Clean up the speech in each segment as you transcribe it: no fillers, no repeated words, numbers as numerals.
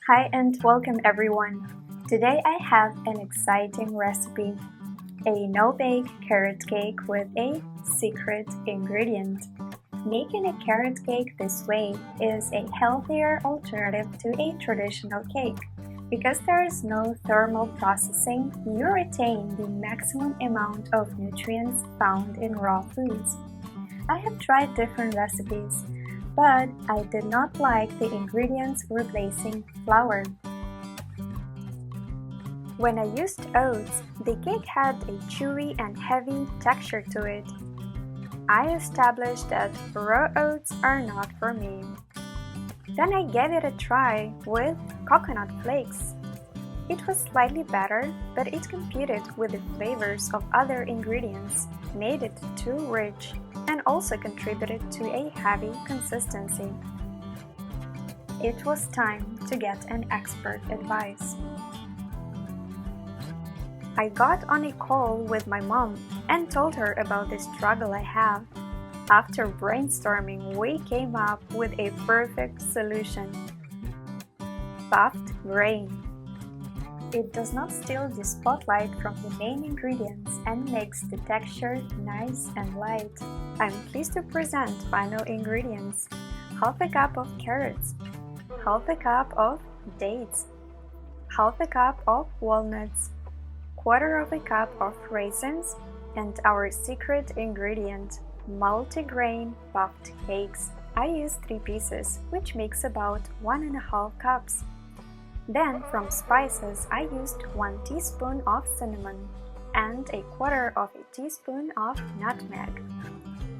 Hi and welcome everyone. Today I have an exciting recipe, a no-bake carrot cake with a secret ingredient. Making a carrot cake this way is a healthier alternative to a traditional cake. Because there is no thermal processing, you retain the maximum amount of nutrients found in raw foods. I have tried different recipes, but I did not like the ingredients replacing flour. When I used oats, the cake had a chewy and heavy texture to it. I established that raw oats are not for me. Then I gave it a try with coconut flakes. It was slightly better, but it competed with the flavors of other ingredients, made it too rich, and also contributed to a heavy consistency. It was time to get an expert advice. I got on a call with my mom and told her about the struggle I have. After brainstorming, we came up with a perfect solution: puffed grain. It does not steal the spotlight from the main ingredients and makes the texture nice and light. I'm pleased to present final ingredients: half a cup of carrots, half a cup of dates, half a cup of walnuts, quarter of a cup of raisins, and our secret ingredient, multigrain puffed cakes. I used 3 pieces, which makes about 1.5 cups. Then from spices, I used 1 teaspoon of cinnamon and a quarter of a teaspoon of nutmeg.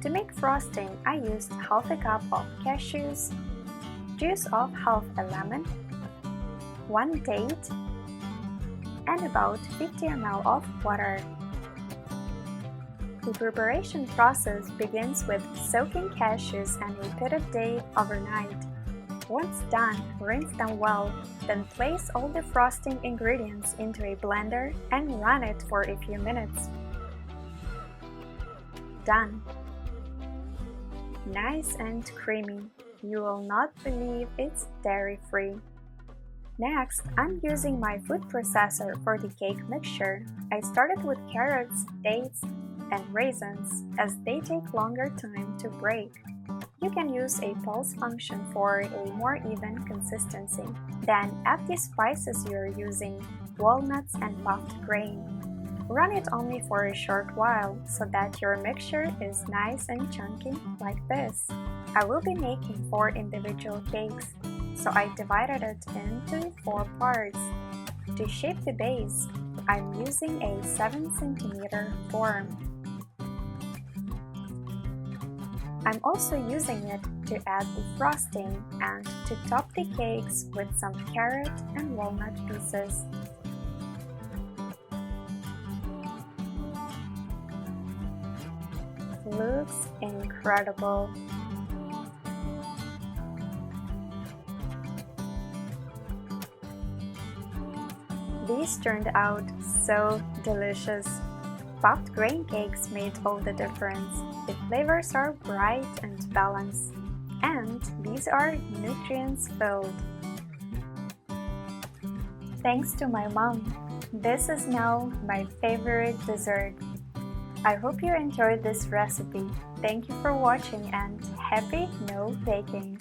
To make frosting, I used half a cup of cashews, juice of half a lemon, 1 date, and about 50 ml of water. The preparation process begins with soaking cashews and a pitted date overnight. Once done, rinse them well, then place all the frosting ingredients into a blender and run it for a few minutes. Done! Nice and creamy. You will not believe it's dairy-free. Next, I'm using my food processor for the cake mixture. I started with carrots, dates, and raisins, as they take longer time to break. You can use a pulse function for a more even consistency. Then add the spices you're using, walnuts and puffed grain. Run it only for a short while so that your mixture is nice and chunky like this. I will be making 4 individual cakes, so I divided it into 4 parts. To shape the base, I'm using a 7 cm form. I'm also using it to add the frosting and to top the cakes with some carrot and walnut pieces. Looks incredible! These turned out so delicious. Puffed grain cakes made all the difference. The flavors are bright and balanced, and these are nutrients-filled. Thanks to my mom, this is now my favorite dessert. I hope you enjoyed this recipe. Thank you for watching and happy no baking!